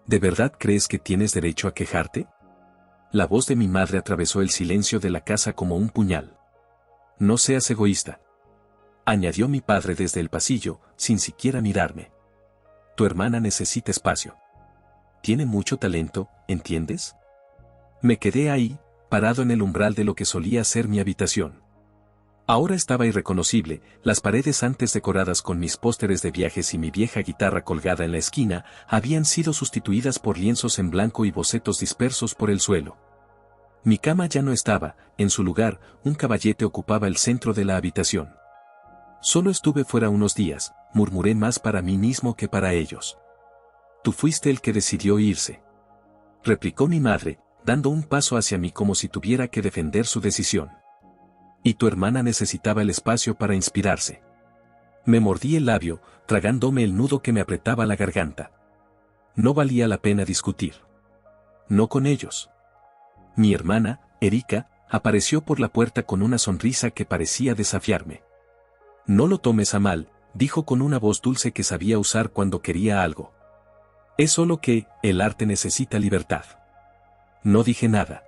¿De verdad crees que tienes derecho a quejarte? La voz de mi madre atravesó el silencio de la casa como un puñal. No seas egoísta, añadió mi padre desde el pasillo, sin siquiera mirarme. Tu hermana necesita espacio. Tiene mucho talento, ¿entiendes? Me quedé ahí, parado en el umbral de lo que solía ser mi habitación. Ahora estaba irreconocible, las paredes antes decoradas con mis pósteres de viajes y mi vieja guitarra colgada en la esquina, habían sido sustituidas por lienzos en blanco y bocetos dispersos por el suelo. Mi cama ya no estaba, en su lugar, un caballete ocupaba el centro de la habitación. Solo estuve fuera unos días, murmuré más para mí mismo que para ellos. Tú fuiste el que decidió irse, replicó mi madre, dando un paso hacia mí como si tuviera que defender su decisión. Y tu hermana necesitaba el espacio para inspirarse. Me mordí el labio, tragándome el nudo que me apretaba la garganta. No valía la pena discutir. No con ellos. Mi hermana, Erika, apareció por la puerta con una sonrisa que parecía desafiarme. No lo tomes a mal, dijo con una voz dulce que sabía usar cuando quería algo. Es solo que, el arte necesita libertad. No dije nada.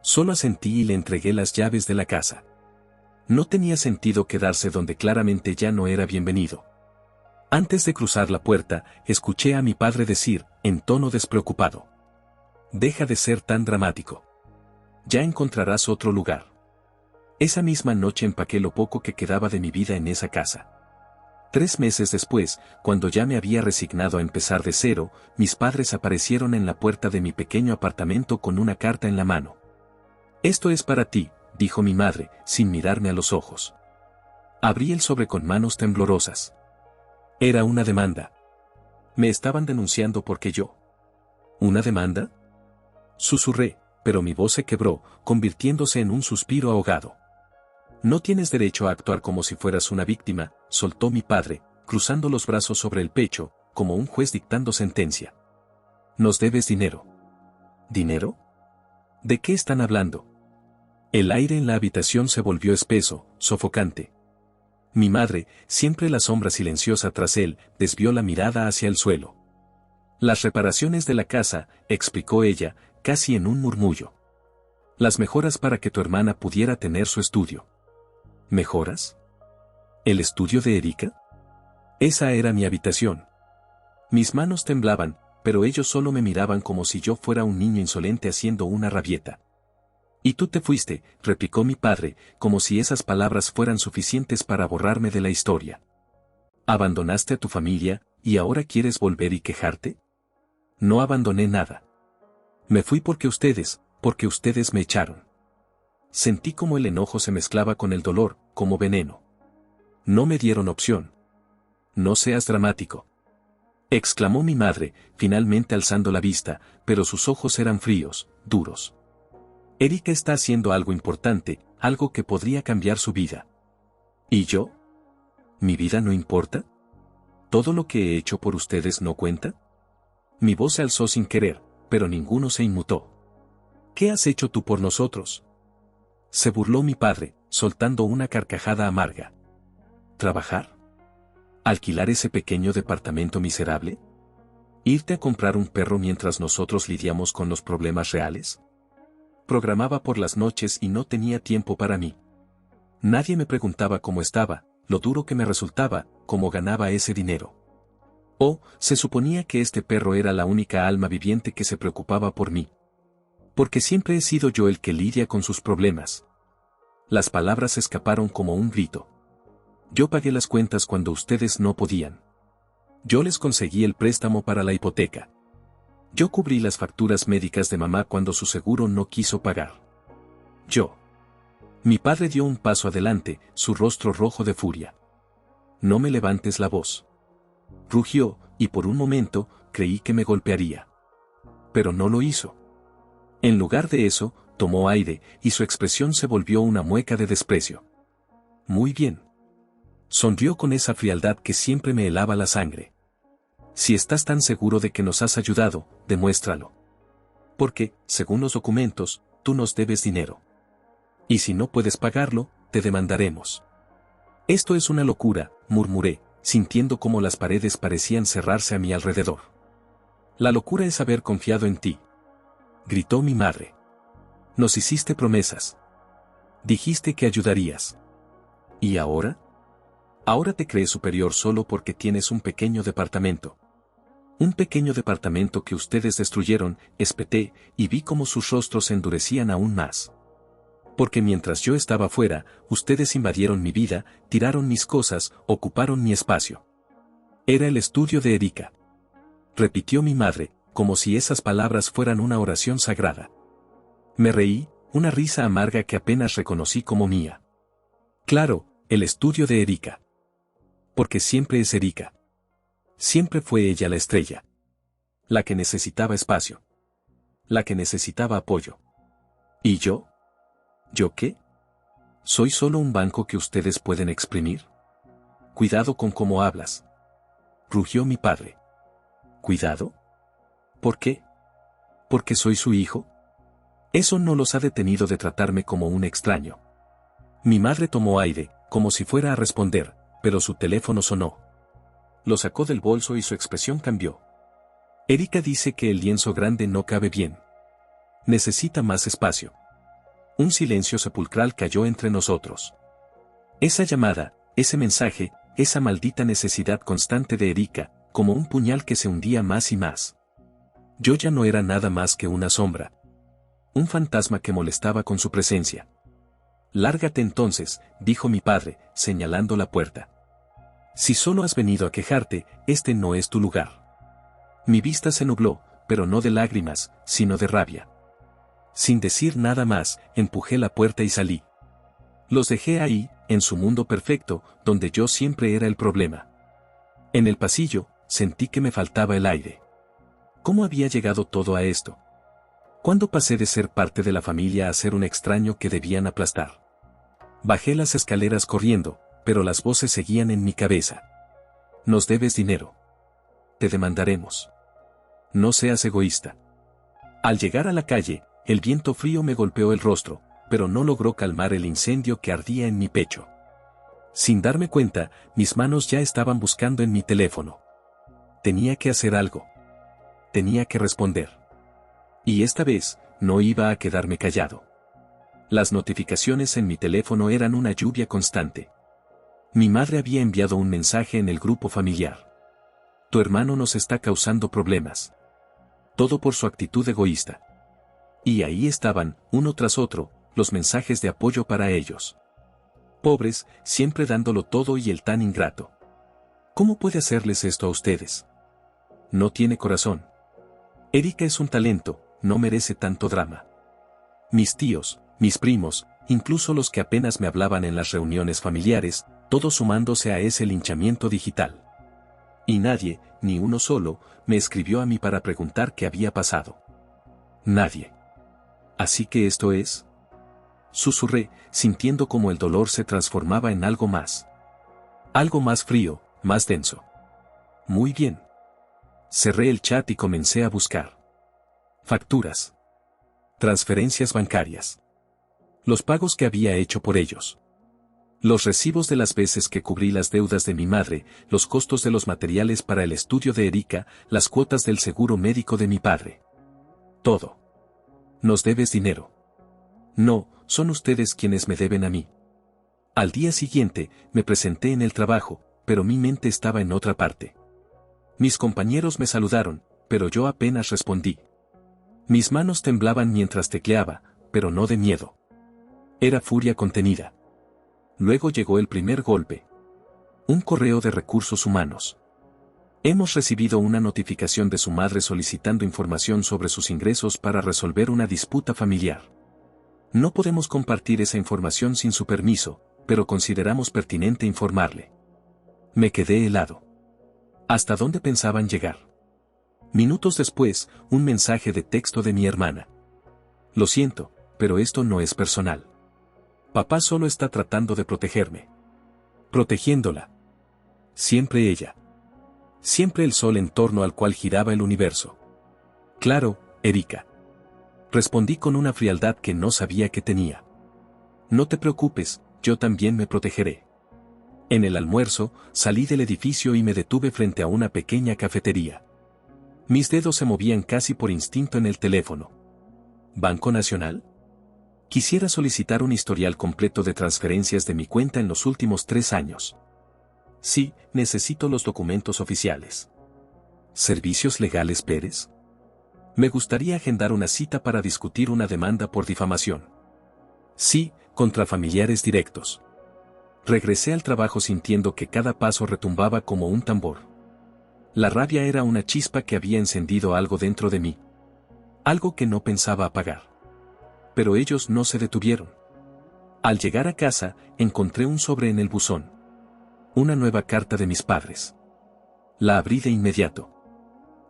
Solo asentí y le entregué las llaves de la casa. No tenía sentido quedarse donde claramente ya no era bienvenido. Antes de cruzar la puerta, escuché a mi padre decir, en tono despreocupado: deja de ser tan dramático. Ya encontrarás otro lugar. Esa misma noche empaqué lo poco que quedaba de mi vida en esa casa. 3 meses después, cuando ya me había resignado a empezar de cero, mis padres aparecieron en la puerta de mi pequeño apartamento con una carta en la mano. Esto es para ti, dijo mi madre, sin mirarme a los ojos. Abrí el sobre con manos temblorosas. Era una demanda. Me estaban denunciando porque yo. ¿Una demanda? Susurré, pero mi voz se quebró, convirtiéndose en un suspiro ahogado. No tienes derecho a actuar como si fueras una víctima, soltó mi padre, cruzando los brazos sobre el pecho, como un juez dictando sentencia. Nos debes dinero. ¿Dinero? ¿De qué están hablando? El aire en la habitación se volvió espeso, sofocante. Mi madre, siempre la sombra silenciosa tras él, desvió la mirada hacia el suelo. Las reparaciones de la casa, explicó ella, casi en un murmullo. Las mejoras para que tu hermana pudiera tener su estudio. ¿Mejoras? ¿El estudio de Erika? Esa era mi habitación. Mis manos temblaban, pero ellos solo me miraban como si yo fuera un niño insolente haciendo una rabieta. Y tú te fuiste, replicó mi padre, como si esas palabras fueran suficientes para borrarme de la historia. Abandonaste a tu familia, ¿y ahora quieres volver y quejarte? No abandoné nada. Me fui porque ustedes me echaron. Sentí como el enojo se mezclaba con el dolor, como veneno. No me dieron opción. No seas dramático, exclamó mi madre, finalmente alzando la vista, pero sus ojos eran fríos, duros. Erika está haciendo algo importante, algo que podría cambiar su vida. ¿Y yo? ¿Mi vida no importa? ¿Todo lo que he hecho por ustedes no cuenta? Mi voz se alzó sin querer, pero ninguno se inmutó. ¿Qué has hecho tú por nosotros? Se burló mi padre, soltando una carcajada amarga. ¿Trabajar? ¿Alquilar ese pequeño departamento miserable? ¿Irte a comprar un perro mientras nosotros lidiamos con los problemas reales? Programaba por las noches y no tenía tiempo para mí. Nadie me preguntaba cómo estaba, lo duro que me resultaba, cómo ganaba ese dinero. Se suponía que este perro era la única alma viviente que se preocupaba por mí. Porque siempre he sido yo el que lidia con sus problemas. Las palabras escaparon como un grito. Yo pagué las cuentas cuando ustedes no podían. Yo les conseguí el préstamo para la hipoteca. Yo cubrí las facturas médicas de mamá cuando su seguro no quiso pagar. Yo. Mi padre dio un paso adelante, su rostro rojo de furia. No me levantes la voz. Rugió, y por un momento, creí que me golpearía. Pero no lo hizo. En lugar de eso, tomó aire, y su expresión se volvió una mueca de desprecio. Muy bien. Sonrió con esa frialdad que siempre me helaba la sangre. Si estás tan seguro de que nos has ayudado, demuéstralo. Porque, según los documentos, tú nos debes dinero. Y si no puedes pagarlo, te demandaremos. Esto es una locura, murmuré, sintiendo cómo las paredes parecían cerrarse a mi alrededor. La locura es haber confiado en ti. Gritó mi madre. Nos hiciste promesas. Dijiste que ayudarías. ¿Y ahora? Ahora te crees superior solo porque tienes un pequeño departamento. Un pequeño departamento que ustedes destruyeron, espeté, y vi cómo sus rostros se endurecían aún más. Porque mientras yo estaba fuera, ustedes invadieron mi vida, tiraron mis cosas, ocuparon mi espacio. Era el estudio de Erika. Repitió mi madre, como si esas palabras fueran una oración sagrada. Me reí, una risa amarga que apenas reconocí como mía. Claro, el estudio de Erika. Porque siempre es Erika. Siempre fue ella la estrella. La que necesitaba espacio. La que necesitaba apoyo. ¿Y yo? ¿Yo qué? ¿Soy solo un banco que ustedes pueden exprimir? Cuidado con cómo hablas. Rugió mi padre. ¿Cuidado? ¿Por qué? ¿Porque soy su hijo? Eso no los ha detenido de tratarme como un extraño. Mi madre tomó aire, como si fuera a responder, pero su teléfono sonó. Lo sacó del bolso y su expresión cambió. Erika dice que el lienzo grande no cabe bien. Necesita más espacio. Un silencio sepulcral cayó entre nosotros. Esa llamada, ese mensaje, esa maldita necesidad constante de Erika, como un puñal que se hundía más y más. Yo ya no era nada más que una sombra. Un fantasma que molestaba con su presencia. Lárgate entonces, dijo mi padre, señalando la puerta. Si solo has venido a quejarte, este no es tu lugar. Mi vista se nubló, pero no de lágrimas, sino de rabia. Sin decir nada más, empujé la puerta y salí. Los dejé ahí, en su mundo perfecto, donde yo siempre era el problema. En el pasillo, sentí que me faltaba el aire. ¿Cómo había llegado todo a esto? ¿Cuándo pasé de ser parte de la familia a ser un extraño que debían aplastar? Bajé las escaleras corriendo, pero las voces seguían en mi cabeza. Nos debes dinero. Te demandaremos. No seas egoísta. Al llegar a la calle, el viento frío me golpeó el rostro, pero no logró calmar el incendio que ardía en mi pecho. Sin darme cuenta, mis manos ya estaban buscando en mi teléfono. Tenía que hacer algo. Tenía que responder. Y esta vez, no iba a quedarme callado. Las notificaciones en mi teléfono eran una lluvia constante. Mi madre había enviado un mensaje en el grupo familiar. Tu hermano nos está causando problemas. Todo por su actitud egoísta. Y ahí estaban, uno tras otro, los mensajes de apoyo para ellos. Pobres, siempre dándolo todo y el tan ingrato. ¿Cómo puede hacerles esto a ustedes? No tiene corazón. Erika es un talento, no merece tanto drama. Mis tíos, mis primos, incluso los que apenas me hablaban en las reuniones familiares, todos sumándose a ese linchamiento digital. Y nadie, ni uno solo, me escribió a mí para preguntar qué había pasado. Nadie. ¿Así que esto es? Susurré, sintiendo como el dolor se transformaba en algo más. Algo más frío, más denso. Muy bien. Cerré el chat y comencé a buscar. Facturas. Transferencias bancarias. Los pagos que había hecho por ellos. Los recibos de las veces que cubrí las deudas de mi madre, los costos de los materiales para el estudio de Erika, las cuotas del seguro médico de mi padre. Todo. Nos debes dinero. No, son ustedes quienes me deben a mí. Al día siguiente, me presenté en el trabajo, pero mi mente estaba en otra parte. Mis compañeros me saludaron, pero yo apenas respondí. Mis manos temblaban mientras tecleaba, pero no de miedo. Era furia contenida. Luego llegó el primer golpe. Un correo de recursos humanos. Hemos recibido una notificación de su madre solicitando información sobre sus ingresos para resolver una disputa familiar. No podemos compartir esa información sin su permiso, pero consideramos pertinente informarle. Me quedé helado. ¿Hasta dónde pensaban llegar? Minutos después, un mensaje de texto de mi hermana. Lo siento, pero esto no es personal. Papá solo está tratando de protegerme. Protegiéndola. Siempre ella. Siempre el sol en torno al cual giraba el universo. Claro, Erika. Respondí con una frialdad que no sabía que tenía. No te preocupes, yo también me protegeré. En el almuerzo, salí del edificio y me detuve frente a una pequeña cafetería. Mis dedos se movían casi por instinto en el teléfono. ¿Banco Nacional? Quisiera solicitar un historial completo de transferencias de mi cuenta en los últimos 3 años. Sí, necesito los documentos oficiales. ¿Servicios Legales Pérez? Me gustaría agendar una cita para discutir una demanda por difamación. Sí, contra familiares directos. Regresé al trabajo sintiendo que cada paso retumbaba como un tambor. La rabia era una chispa que había encendido algo dentro de mí. Algo que no pensaba apagar. Pero ellos no se detuvieron. Al llegar a casa, encontré un sobre en el buzón. Una nueva carta de mis padres. La abrí de inmediato.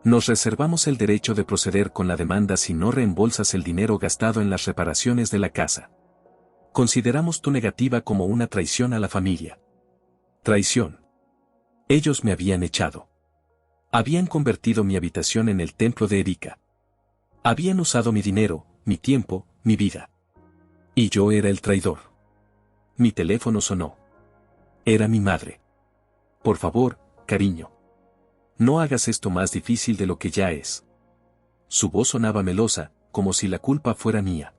Nos reservamos el derecho de proceder con la demanda si no reembolsas el dinero gastado en las reparaciones de la casa. Consideramos tu negativa como una traición a la familia. Traición. Ellos me habían echado. Habían convertido mi habitación en el templo de Erika. Habían usado mi dinero, mi tiempo, mi vida. Y yo era el traidor. Mi teléfono sonó. Era mi madre. Por favor, cariño. No hagas esto más difícil de lo que ya es. Su voz sonaba melosa, como si la culpa fuera mía.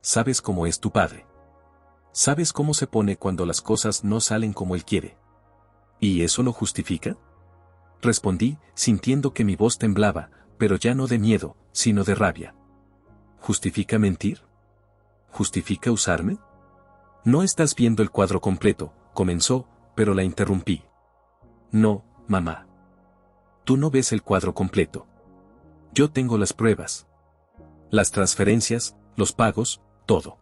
¿Sabes cómo es tu padre? ¿Sabes cómo se pone cuando las cosas no salen como él quiere? ¿Y eso lo justifica? Respondí, sintiendo que mi voz temblaba, pero ya no de miedo, sino de rabia. ¿Justifica mentir? ¿Justifica usarme? No estás viendo el cuadro completo, comenzó, pero la interrumpí. No, mamá. Tú no ves el cuadro completo. Yo tengo las pruebas. Las transferencias, los pagos, todo.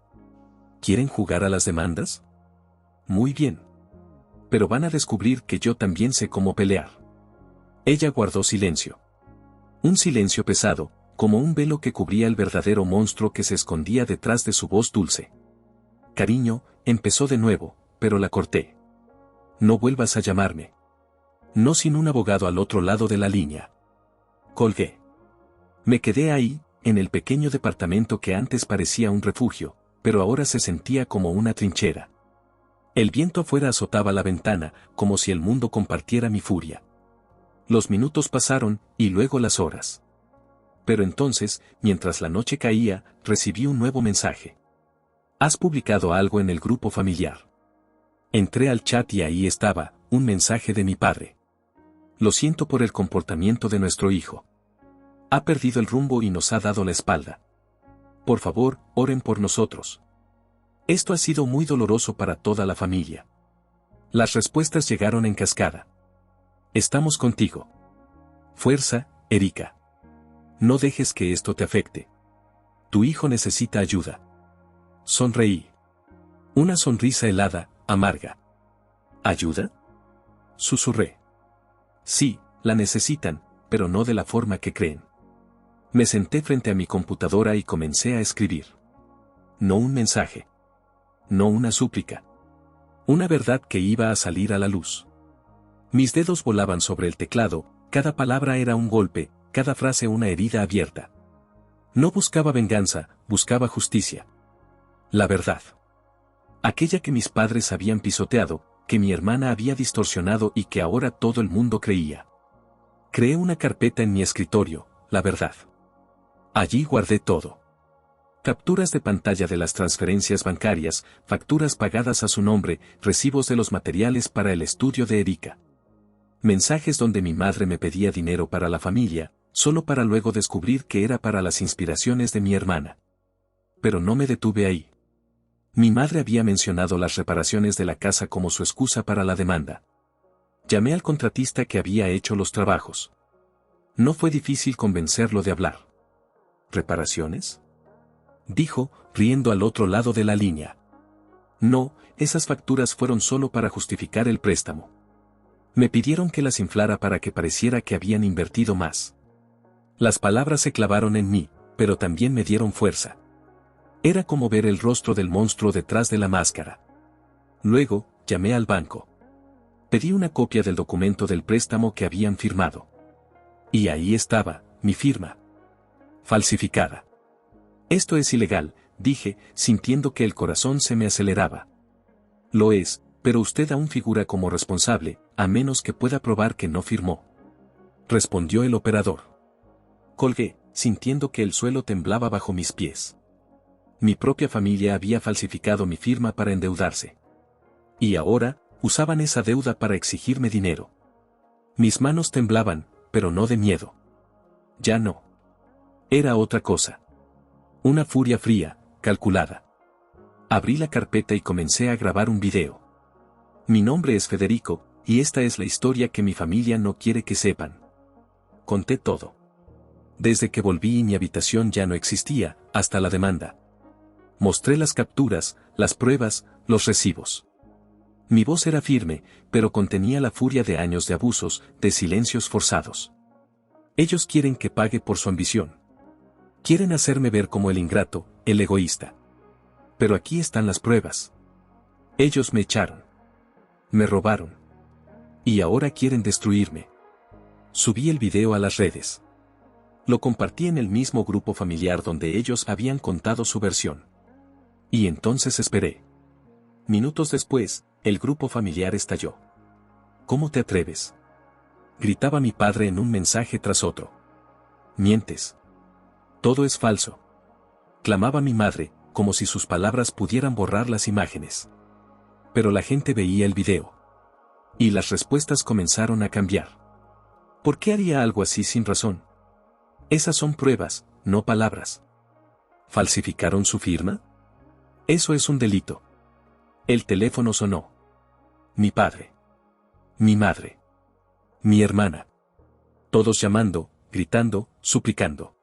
¿Quieren jugar a las demandas? Muy bien. Pero van a descubrir que yo también sé cómo pelear. Ella guardó silencio. Un silencio pesado, como un velo que cubría el verdadero monstruo que se escondía detrás de su voz dulce. Cariño, empezó de nuevo, pero la corté. No vuelvas a llamarme. No sin un abogado al otro lado de la línea. Colgué. Me quedé ahí, en el pequeño departamento que antes parecía un refugio, pero ahora se sentía como una trinchera. El viento afuera azotaba la ventana, como si el mundo compartiera mi furia. Los minutos pasaron, y luego las horas. Pero entonces, mientras la noche caía, recibí un nuevo mensaje. Has publicado algo en el grupo familiar. Entré al chat y ahí estaba, un mensaje de mi padre. Lo siento por el comportamiento de nuestro hijo. Ha perdido el rumbo y nos ha dado la espalda. Por favor, oren por nosotros. Esto ha sido muy doloroso para toda la familia. Las respuestas llegaron en cascada. Estamos contigo. Fuerza, Erika. No dejes que esto te afecte. Tu hijo necesita ayuda. Sonreí. Una sonrisa helada, amarga. ¿Ayuda? Susurré. Sí, la necesitan, pero no de la forma que creen. Me senté frente a mi computadora y comencé a escribir. No un mensaje. No una súplica. Una verdad que iba a salir a la luz. Mis dedos volaban sobre el teclado, cada palabra era un golpe, cada frase una herida abierta. No buscaba venganza, buscaba justicia. La verdad. Aquella que mis padres habían pisoteado, que mi hermana había distorsionado y que ahora todo el mundo creía. Creé una carpeta en mi escritorio, la verdad. Allí guardé todo. Capturas de pantalla de las transferencias bancarias, facturas pagadas a su nombre, recibos de los materiales para el estudio de Erika. Mensajes donde mi madre me pedía dinero para la familia, solo para luego descubrir que era para las inspiraciones de mi hermana. Pero no me detuve ahí. Mi madre había mencionado las reparaciones de la casa como su excusa para la demanda. Llamé al contratista que había hecho los trabajos. No fue difícil convencerlo de hablar. ¿Reparaciones?, dijo, riendo al otro lado de la línea. No, esas facturas fueron solo para justificar el préstamo. Me pidieron que las inflara para que pareciera que habían invertido más. Las palabras se clavaron en mí, pero también me dieron fuerza. Era como ver el rostro del monstruo detrás de la máscara. Luego, llamé al banco. Pedí una copia del documento del préstamo que habían firmado. Y ahí estaba, mi firma. Falsificada. Esto es ilegal, dije, sintiendo que el corazón se me aceleraba. Lo es, pero usted aún figura como responsable, a menos que pueda probar que no firmó. Respondió el operador. Colgué, sintiendo que el suelo temblaba bajo mis pies. Mi propia familia había falsificado mi firma para endeudarse. Y ahora, usaban esa deuda para exigirme dinero. Mis manos temblaban, pero no de miedo. Ya no. Era otra cosa. Una furia fría, calculada. Abrí la carpeta y comencé a grabar un video. Mi nombre es Federico, y esta es la historia que mi familia no quiere que sepan. Conté todo. Desde que volví y mi habitación ya no existía, hasta la demanda. Mostré las capturas, las pruebas, los recibos. Mi voz era firme, pero contenía la furia de años de abusos, de silencios forzados. Ellos quieren que pague por su ambición. Quieren hacerme ver como el ingrato, el egoísta. Pero aquí están las pruebas. Ellos me echaron. Me robaron. Y ahora quieren destruirme. Subí el video a las redes. Lo compartí en el mismo grupo familiar donde ellos habían contado su versión. Y entonces esperé. Minutos después, el grupo familiar estalló. ¿Cómo te atreves?, gritaba mi padre en un mensaje tras otro. Mientes. Todo es falso. Clamaba mi madre, como si sus palabras pudieran borrar las imágenes. Pero la gente veía el video. Y las respuestas comenzaron a cambiar. ¿Por qué haría algo así sin razón? Esas son pruebas, no palabras. ¿Falsificaron su firma? Eso es un delito. El teléfono sonó. Mi padre. Mi madre. Mi hermana. Todos llamando, gritando, suplicando.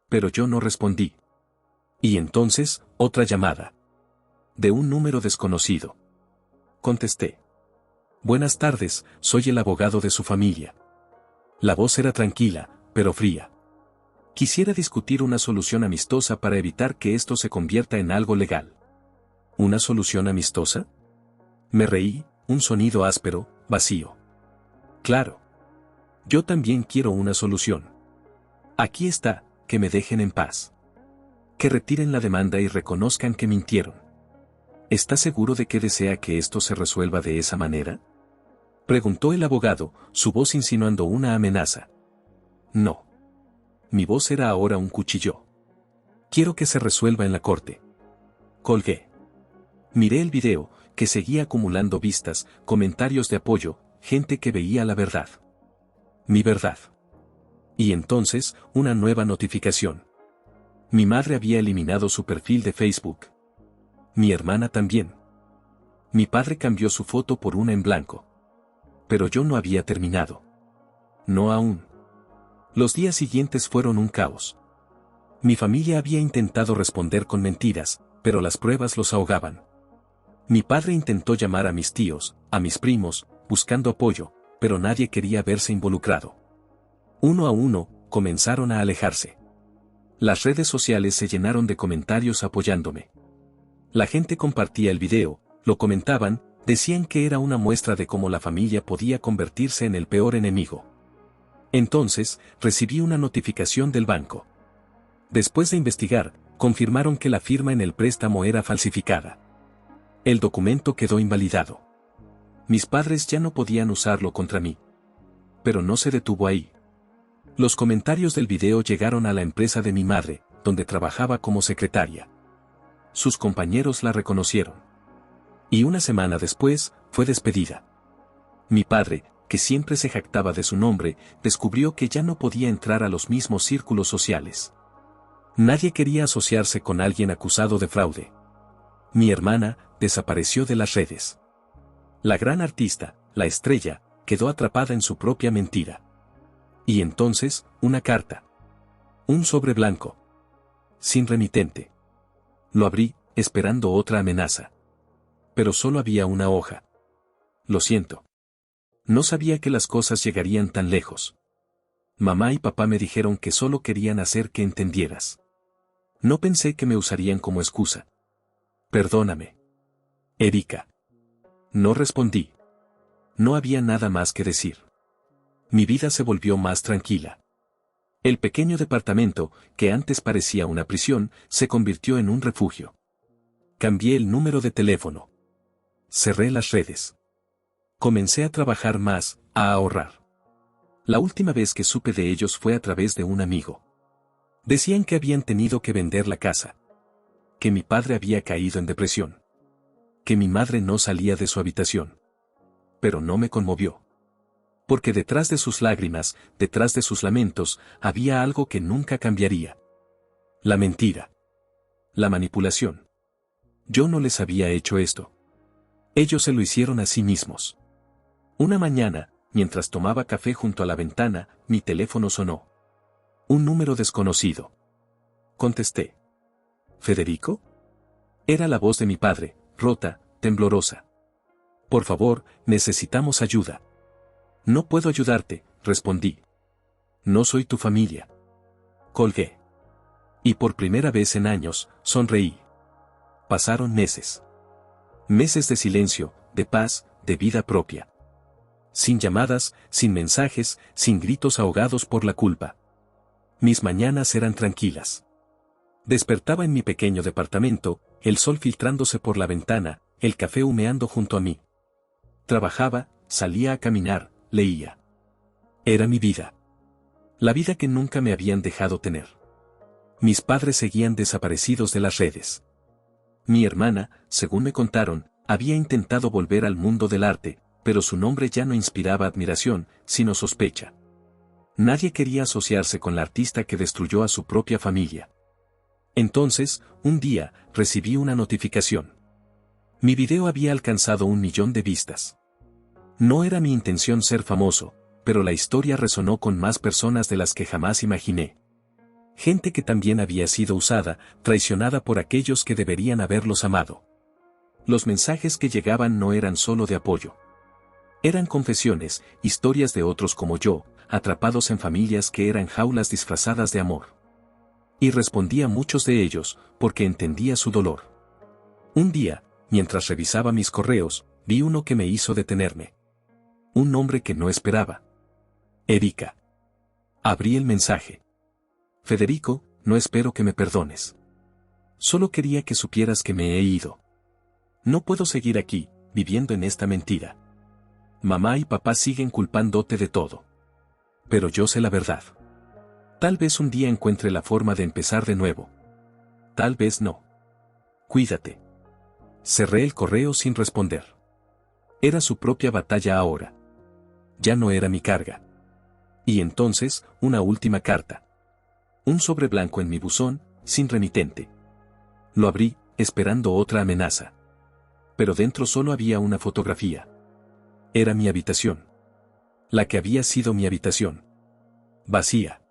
Pero yo no respondí. Y entonces, otra llamada. De un número desconocido. Contesté. Buenas tardes, soy el abogado de su familia. La voz era tranquila, pero fría. Quisiera discutir una solución amistosa para evitar que esto se convierta en algo legal. ¿Una solución amistosa? Me reí, un sonido áspero, vacío. Claro. Yo también quiero una solución. Aquí está, que me dejen en paz. Que retiren la demanda y reconozcan que mintieron. ¿Está seguro de que desea que esto se resuelva de esa manera?, preguntó el abogado, su voz insinuando una amenaza. No. Mi voz era ahora un cuchillo. Quiero que se resuelva en la corte. Colgué. Miré el video, que seguía acumulando vistas, comentarios de apoyo, gente que veía la verdad. Mi verdad. Y entonces, una nueva notificación. Mi madre había eliminado su perfil de Facebook. Mi hermana también. Mi padre cambió su foto por una en blanco. Pero yo no había terminado. No aún. Los días siguientes fueron un caos. Mi familia había intentado responder con mentiras, pero las pruebas los ahogaban. Mi padre intentó llamar a mis tíos, a mis primos, buscando apoyo, pero nadie quería verse involucrado. Uno a uno, comenzaron a alejarse. Las redes sociales se llenaron de comentarios apoyándome. La gente compartía el video, lo comentaban, decían que era una muestra de cómo la familia podía convertirse en el peor enemigo. Entonces, recibí una notificación del banco. Después de investigar, confirmaron que la firma en el préstamo era falsificada. El documento quedó invalidado. Mis padres ya no podían usarlo contra mí. Pero no se detuvo ahí. Los comentarios del video llegaron a la empresa de mi madre, donde trabajaba como secretaria. Sus compañeros la reconocieron. Y una semana después, fue despedida. Mi padre, que siempre se jactaba de su nombre, descubrió que ya no podía entrar a los mismos círculos sociales. Nadie quería asociarse con alguien acusado de fraude. Mi hermana, desapareció de las redes. La gran artista, la estrella, quedó atrapada en su propia mentira. Y entonces, una carta. Un sobre blanco. Sin remitente. Lo abrí, esperando otra amenaza. Pero solo había una hoja. Lo siento. No sabía que las cosas llegarían tan lejos. Mamá y papá me dijeron que solo querían hacer que entendieras. No pensé que me usarían como excusa. Perdóname. Erika. No respondí. No había nada más que decir. Mi vida se volvió más tranquila. El pequeño departamento, que antes parecía una prisión, se convirtió en un refugio. Cambié el número de teléfono. Cerré las redes. Comencé a trabajar más, a ahorrar. La última vez que supe de ellos fue a través de un amigo. Decían que habían tenido que vender la casa. Que mi padre había caído en depresión. Que mi madre no salía de su habitación. Pero no me conmovió. Porque detrás de sus lágrimas, detrás de sus lamentos, había algo que nunca cambiaría. La mentira. La manipulación. Yo no les había hecho esto. Ellos se lo hicieron a sí mismos. Una mañana, mientras tomaba café junto a la ventana, mi teléfono sonó. Un número desconocido. Contesté. ¿Federico? Era la voz de mi padre, rota, temblorosa. Por favor, necesitamos ayuda. No puedo ayudarte, respondí. No soy tu familia. Colgué. Y por primera vez en años, sonreí. Pasaron meses. Meses de silencio, de paz, de vida propia. Sin llamadas, sin mensajes, sin gritos ahogados por la culpa. Mis mañanas eran tranquilas. Despertaba en mi pequeño departamento, el sol filtrándose por la ventana, el café humeando junto a mí. Trabajaba, salía a caminar, leía. Era mi vida. La vida que nunca me habían dejado tener. Mis padres seguían desaparecidos de las redes. Mi hermana, según me contaron, había intentado volver al mundo del arte, pero su nombre ya no inspiraba admiración, sino sospecha. Nadie quería asociarse con la artista que destruyó a su propia familia. Entonces, un día, recibí una notificación. Mi video había alcanzado 1 millón de vistas. No era mi intención ser famoso, pero la historia resonó con más personas de las que jamás imaginé. Gente que también había sido usada, traicionada por aquellos que deberían haberlos amado. Los mensajes que llegaban no eran solo de apoyo. Eran confesiones, historias de otros como yo, atrapados en familias que eran jaulas disfrazadas de amor. Y respondí a muchos de ellos, porque entendía su dolor. Un día, mientras revisaba mis correos, vi uno que me hizo detenerme. Un nombre que no esperaba. Erika. Abrí el mensaje. Federico, no espero que me perdones. Solo quería que supieras que me he ido. No puedo seguir aquí, viviendo en esta mentira. Mamá y papá siguen culpándote de todo. Pero yo sé la verdad. Tal vez un día encuentre la forma de empezar de nuevo. Tal vez no. Cuídate. Cerré el correo sin responder. Era su propia batalla ahora. Ya no era mi carga. Y entonces, una última carta. Un sobre blanco en mi buzón, sin remitente. Lo abrí, esperando otra amenaza. Pero dentro solo había una fotografía. Era mi habitación. La que había sido mi habitación. Vacía.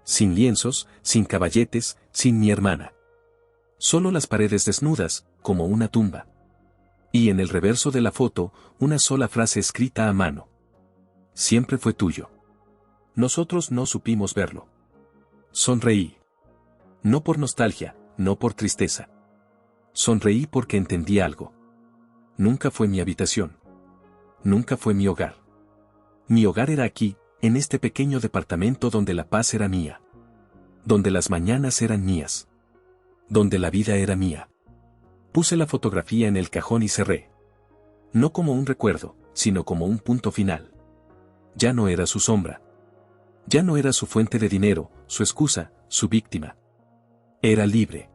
Sin lienzos, sin caballetes, sin mi hermana. Solo las paredes desnudas, como una tumba. Y en el reverso de la foto, una sola frase escrita a mano. Siempre fue tuyo. Nosotros no supimos verlo. Sonreí. No por nostalgia, no por tristeza. Sonreí porque entendí algo. Nunca fue mi habitación. Nunca fue mi hogar. Mi hogar era aquí, en este pequeño departamento donde la paz era mía. Donde las mañanas eran mías. Donde la vida era mía. Puse la fotografía en el cajón y cerré. No como un recuerdo, sino como un punto final. Ya no era su sombra. Ya no era su fuente de dinero, su excusa, su víctima. Era libre.